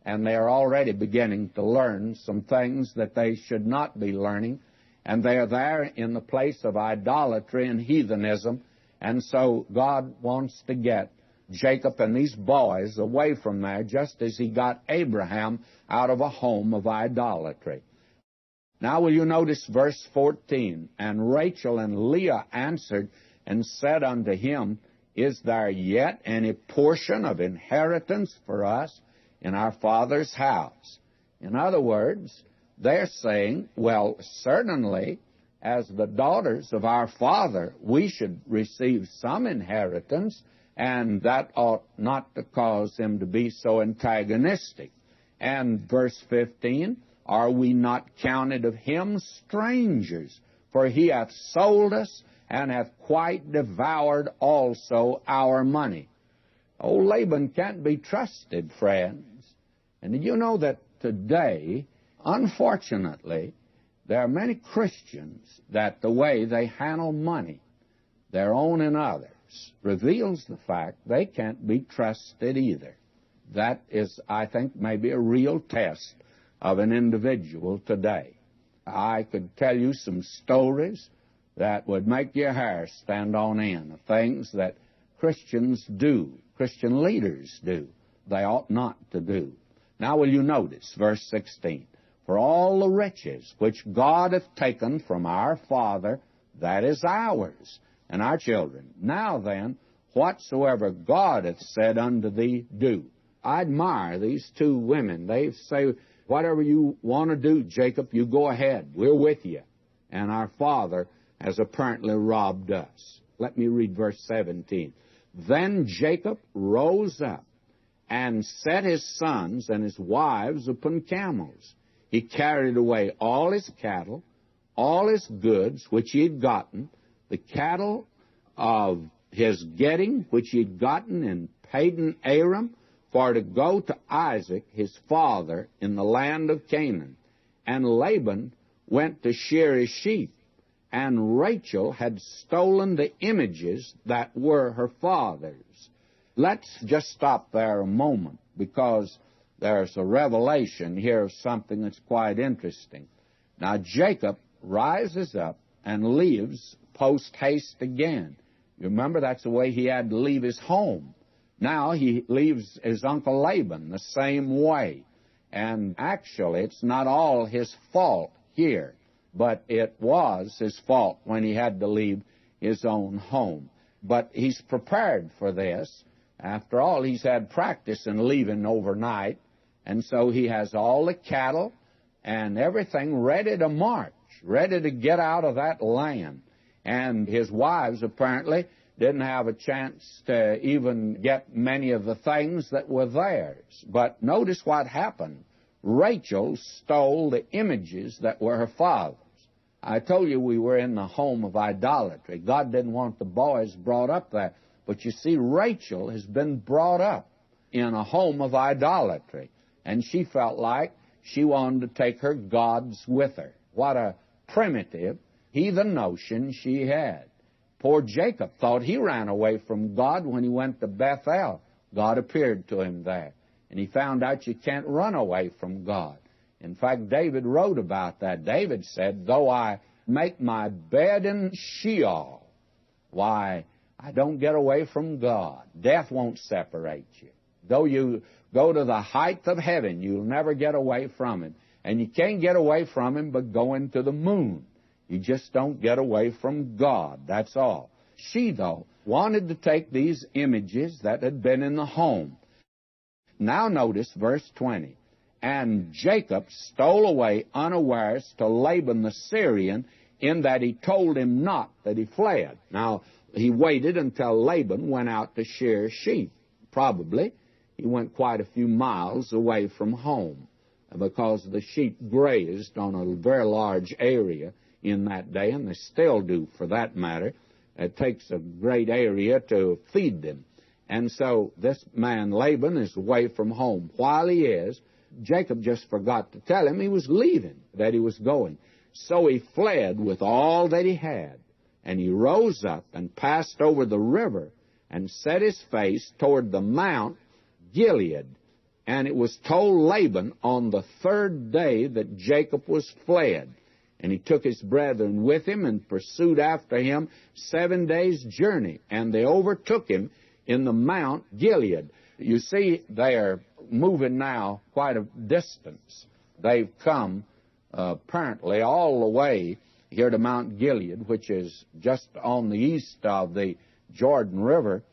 and they are already beginning to learn some things that they should not be learning, and they are there in the place of idolatry and heathenism, and so God wants to get Jacob and these boys away from there, just as he got Abraham out of a home of idolatry. Now will you notice verse 14, And Rachel and Leah answered and said unto him, Is there yet any portion of inheritance for us in our father's house? In other words, they're saying, well, certainly, as the daughters of our father, we should receive some inheritance, and that ought not to cause him to be so antagonistic. And verse 15, Are we not counted of him strangers? For he hath sold us, and hath quite devoured also our money. Oh, Laban can't be trusted, friends. And did you know that today, unfortunately, there are many Christians that the way they handle money, their own and others, reveals the fact they can't be trusted either. That is, I think, maybe a real test of an individual today. I could tell you some stories that would make your hair stand on end of things that Christians do, Christian leaders do, they ought not to do. Now will you notice verse 16, For all the riches which God hath taken from our father, that is ours, and our children. Now then, whatsoever God hath said unto thee, do. I admire these two women. They say, whatever you want to do, Jacob, you go ahead. We're with you. And our father has apparently robbed us. Let me read verse 17. Then Jacob rose up and set his sons and his wives upon camels. He carried away all his cattle, all his goods which he had gotten, the cattle of his getting which he had gotten in Padan Aram, for to go to Isaac his father in the land of Canaan. And Laban went to shear his sheep, and Rachel had stolen the images that were her father's. Let's just stop there a moment, because there's a revelation here of something that's quite interesting. Now, Jacob rises up and leaves post-haste again. You remember, that's the way he had to leave his home. Now he leaves his uncle Laban the same way. And actually, it's not all his fault here, but it was his fault when he had to leave his own home. But he's prepared for this. After all, he's had practice in leaving overnight, and so he has all the cattle and everything ready to march, ready to get out of that land. And his wives apparently didn't have a chance to even get many of the things that were theirs. But notice what happened. Rachel stole the images that were her father's. I told you we were in the home of idolatry. God didn't want the boys brought up there. But you see, Rachel has been brought up in a home of idolatry. And she felt like she wanted to take her gods with her. What a primitive, heathen notion she had. Poor Jacob thought he ran away from God when he went to Bethel. God appeared to him there. And he found out you can't run away from God. In fact, David wrote about that. David said, though I make my bed in Sheol, why, I don't get away from God. Death won't separate you. Though you go to the height of heaven, you'll never get away from Him. And you can't get away from Him but going to the moon. You just don't get away from God, that's all. She, though, wanted to take these images that had been in the home. Now notice verse 20. And Jacob stole away unawares to Laban the Syrian, in that he told him not that he fled. Now, he waited until Laban went out to shear sheep. Probably he went quite a few miles away from home, because the sheep grazed on a very large area in that day, and they still do for that matter. It takes a great area to feed them. And so this man Laban is away from home. While he is, Jacob just forgot to tell him he was leaving, that he was going. So he fled with all that he had, and he rose up and passed over the river and set his face toward the Mount Gilead. And it was told Laban on the third day that Jacob was fled. And he took his brethren with him and pursued after him 7 days' journey. And they overtook him in the Mount Gilead. You see, they are moving now quite a distance. They've come apparently all the way here to Mount Gilead, which is just on the east of the Jordan River.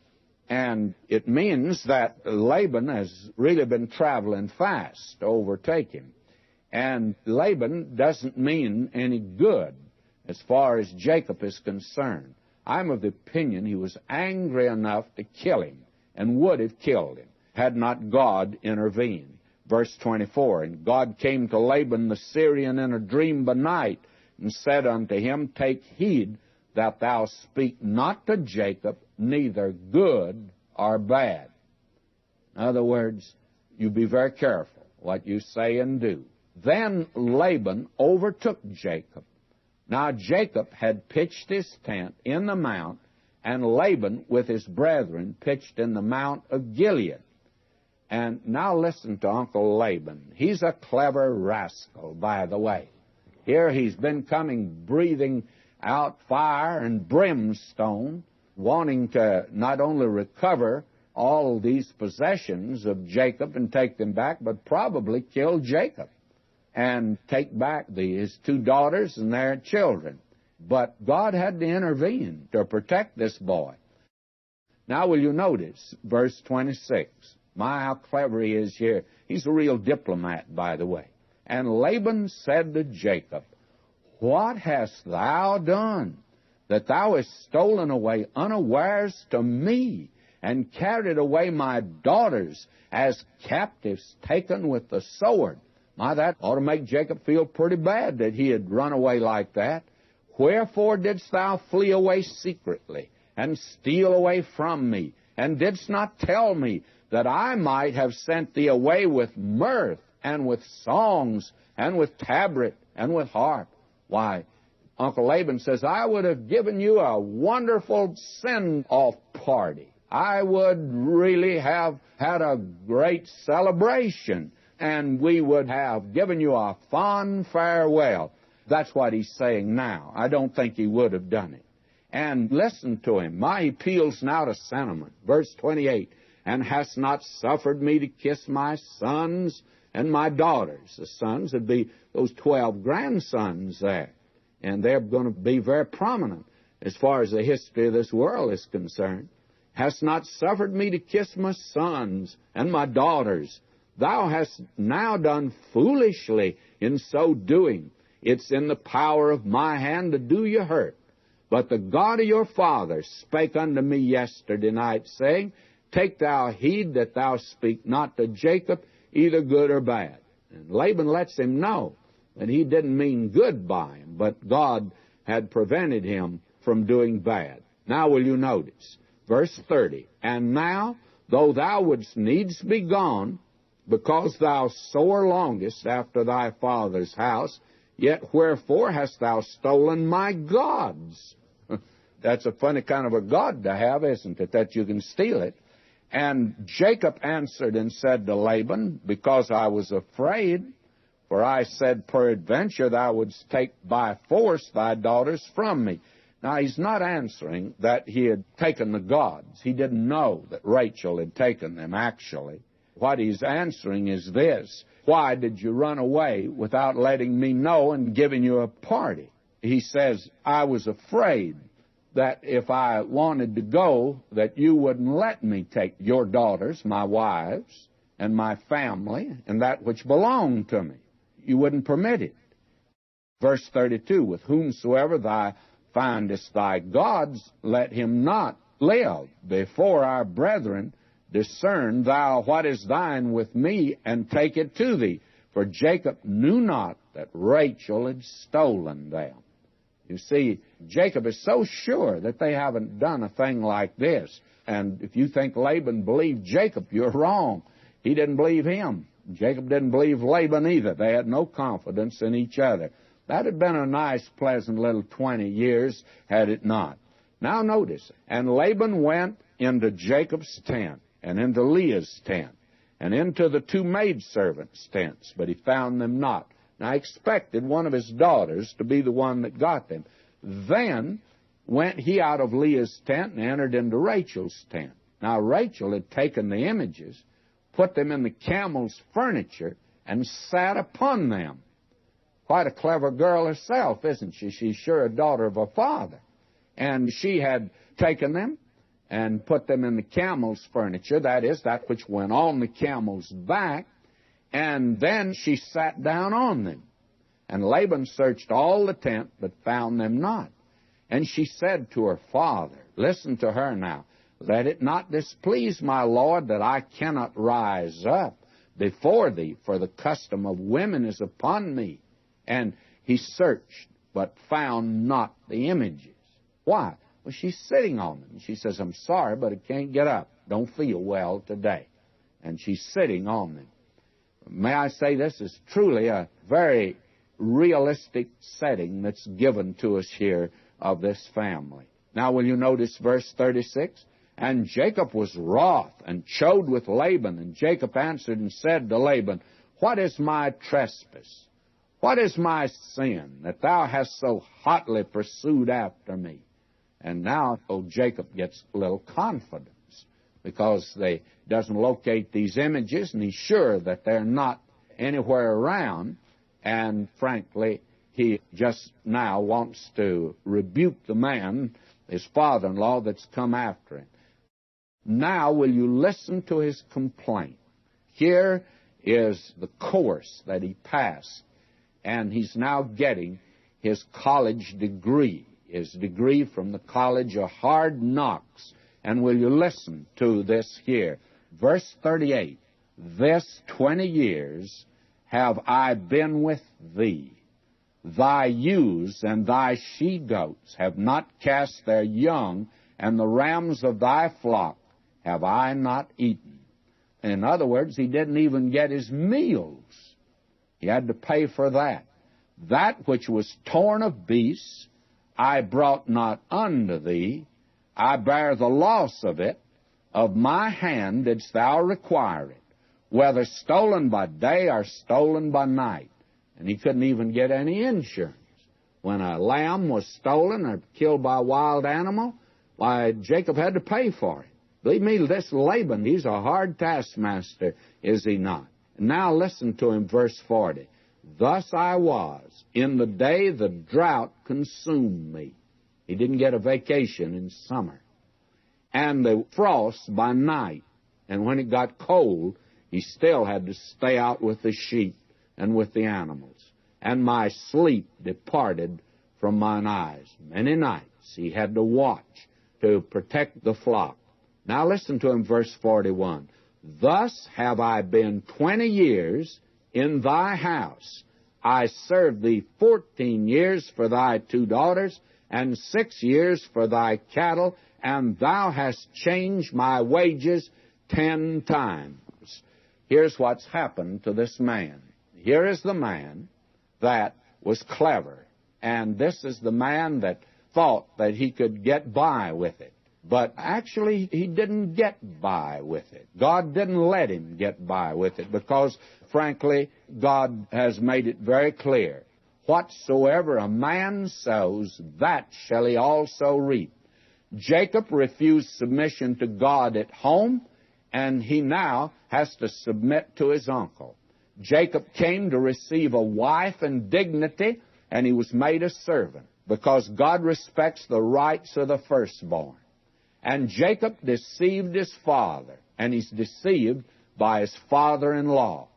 And it means that Laban has really been traveling fast to overtake him. And Laban doesn't mean any good as far as Jacob is concerned. I'm of the opinion he was angry enough to kill him, and would have killed him, had not God intervened. Verse 24, and God came to Laban the Syrian in a dream by night, and said unto him, take heed that thou speak not to Jacob, neither good or bad. In other words, you be very careful what you say and do. Then Laban overtook Jacob. Now Jacob had pitched his tent in the mount, and Laban with his brethren pitched in the Mount of Gilead. And now listen to Uncle Laban. He's a clever rascal, by the way. Here he's been coming breathing out fire and brimstone, wanting to not only recover all these possessions of Jacob and take them back, but probably kill Jacob and take back his 2 daughters and their children. But God had to intervene to protect this boy. Now will you notice verse 26. My, how clever he is here. He's a real diplomat, by the way. And Laban said to Jacob, what hast thou done, that thou hast stolen away unawares to me, and carried away my daughters as captives taken with the sword? My, that ought to make Jacob feel pretty bad that he had run away like that. Wherefore didst thou flee away secretly, and steal away from me, and didst not tell me, that I might have sent thee away with mirth, and with songs, and with tabret, and with harp? Why, Uncle Laban says, I would have given you a wonderful send-off party. I would really have had a great celebration, and we would have given you a fond farewell. That's what he's saying now. I don't think he would have done it. And listen to him. My appeals now to sentiment. Verse 28, and hast not suffered me to kiss my sons and my daughters. The sons would be those 12 grandsons there. And they're going to be very prominent as far as the history of this world is concerned. Hast not suffered me to kiss my sons and my daughters. Thou hast now done foolishly in so doing. It's in the power of my hand to do you hurt. But the God of your fathers spake unto me yesterday night, saying, Take thou heed that thou speak not to Jacob, either good or bad. And Laban lets him know that he didn't mean good by him, but God had prevented him from doing bad. Now will you notice, verse 30, And now, though thou wouldst needs be gone, because thou sore longest after thy father's house, yet wherefore hast thou stolen my gods? That's a funny kind of a god to have, isn't it, that you can steal it? And Jacob answered and said to Laban, Because I was afraid, for I said, Peradventure thou wouldst take by force thy daughters from me. Now, he's not answering that he had taken the gods. He didn't know that Rachel had taken them, actually. What he's answering is this: Why did you run away without letting me know and giving you a party? He says, I was afraid that if I wanted to go, that you wouldn't let me take your daughters, my wives, and my family, and that which belonged to me. You wouldn't permit it. Verse 32, With whomsoever thou findest thy gods, let him not live. Before our brethren, discern thou what is thine with me, and take it to thee. For Jacob knew not that Rachel had stolen them. You see, Jacob is so sure that they haven't done a thing like this. And if you think Laban believed Jacob, you're wrong. He didn't believe him. Jacob didn't believe Laban either. They had no confidence in each other. That had been a nice, pleasant little 20 years, had it not. Now notice, and Laban went into Jacob's tent, and into Leah's tent, and into the 2 maidservants' tents, but he found them not. Now, I expected one of his daughters to be the one that got them. Then went he out of Leah's tent and entered into Rachel's tent. Now, Rachel had taken the images, put them in the camel's furniture, and sat upon them. Quite a clever girl herself, isn't she? She's sure a daughter of her father. And she had taken them and put them in the camel's furniture, that is, that which went on the camel's back, and then she sat down on them. And Laban searched all the tent, but found them not. And she said to her father, listen to her now, Let it not displease my lord that I cannot rise up before thee, for the custom of women is upon me. And he searched, but found not the images. Why? Well, she's sitting on them. She says, I'm sorry, but I can't get up. Don't feel well today. And she's sitting on them. May I say, this is truly a very realistic setting that's given to us here of this family. Now, will you notice verse 36? And Jacob was wroth and chode with Laban. And Jacob answered and said to Laban, What is my trespass? What is my sin, that thou hast so hotly pursued after me? And now, Jacob gets a little confidence, because they doesn't locate these images, and he's sure that they're not anywhere around. And frankly, he just now wants to rebuke the man, his father-in-law, that's come after him. Now will you listen to his complaint? Here is the course that he passed, and he's now getting his college degree, his degree from the College of Hard Knocks. And will you listen to this here? Verse 38, This 20 years have I been with thee. Thy ewes and thy she-goats have not cast their young, and the rams of thy flock have I not eaten. In other words, he didn't even get his meals. He had to pay for that. That which was torn of beasts I brought not unto thee. I bear the loss of it. Of my hand didst thou require it, whether stolen by day or stolen by night. And he couldn't even get any insurance. When a lamb was stolen or killed by a wild animal, why, Jacob had to pay for it. Believe me, this Laban, he's a hard taskmaster, is he not? And now listen to him, verse 40. Thus I was, in the day the drought consumed me. He didn't get a vacation in summer. And the frost by night. And when it got cold, he still had to stay out with the sheep and with the animals. And my sleep departed from mine eyes. Many nights he had to watch to protect the flock. Now listen to him, verse 41. Thus have I been 20 years in thy house. I served thee 14 years for thy 2 daughters, and 6 years for thy cattle, and thou hast changed my wages 10 times. Here's what's happened to this man. Here is the man that was clever, and this is the man that thought that he could get by with it. But actually, he didn't get by with it. God didn't let him get by with it because, frankly, God has made it very clear. Whatsoever a man sows, that shall he also reap. Jacob refused submission to God at home, and he now has to submit to his uncle. Jacob came to receive a wife and dignity, and he was made a servant because God respects the rights of the firstborn. And Jacob deceived his father, and he's deceived by his father-in-law.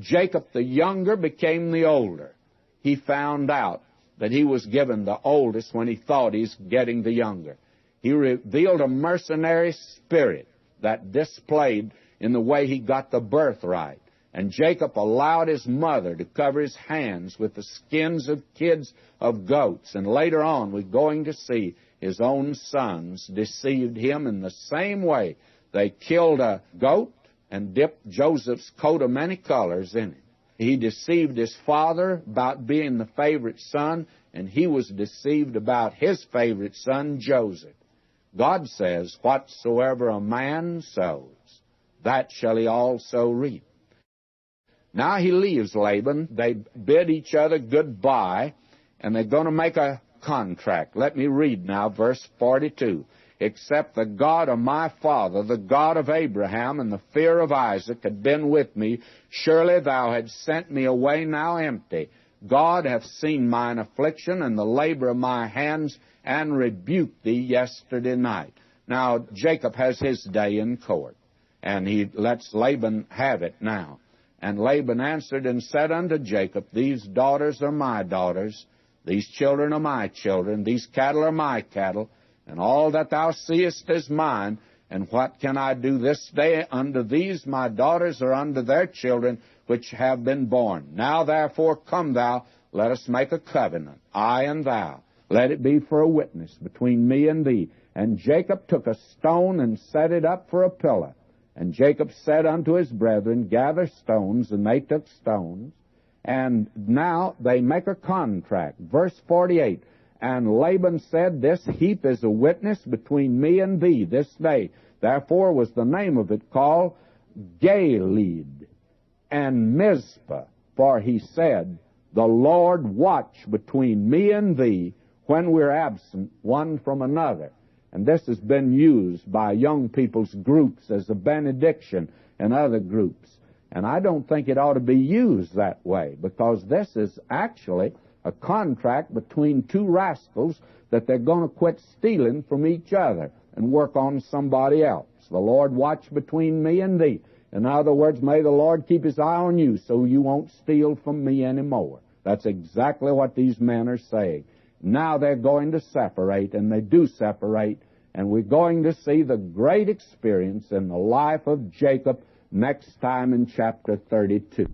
Jacob the younger became the older. He found out that he was given the oldest when he thought he's getting the younger. He revealed a mercenary spirit that displayed in the way he got the birthright. And Jacob allowed his mother to cover his hands with the skins of kids of goats. And later on, we're going to see his own sons deceived him in the same way. They killed a goat and dipped Joseph's coat of many colors in it. He deceived his father about being the favorite son, and he was deceived about his favorite son, Joseph. God says, whatsoever a man sows, that shall he also reap. Now he leaves Laban. They bid each other goodbye, and they're going to make a contract. Let me read now, verse 42. Except the God of my father, the God of Abraham, and the fear of Isaac had been with me, surely thou hadst sent me away now empty. God hath seen mine affliction and the labor of my hands, and rebuked thee yesterday night. Now, Jacob has his day in court, and he lets Laban have it now. And Laban answered and said unto Jacob, these daughters are my daughters, these children are my children, these cattle are my cattle, and all that thou seest is mine. And what can I do this day unto these my daughters or unto their children which have been born? Now therefore come thou, let us make a covenant, I and thou. Let it be for a witness between me and thee. And Jacob took a stone and set it up for a pillar. And Jacob said unto his brethren, gather stones, and they took stones. And now they make a contract. Verse 48, and Laban said, this heap is a witness between me and thee this day. Therefore was the name of it called Gilead and Mizpah. For he said, the Lord watch between me and thee when we're absent one from another. And this has been used by young people's groups as a benediction in other groups. And I don't think it ought to be used that way, because this is actually a contract between two rascals that they're going to quit stealing from each other and work on somebody else. The Lord watch between me and thee. In other words, may the Lord keep his eye on you so you won't steal from me anymore. That's exactly what these men are saying. Now they're going to separate, and they do separate, and we're going to see the great experience in the life of Jacob next time in chapter 32.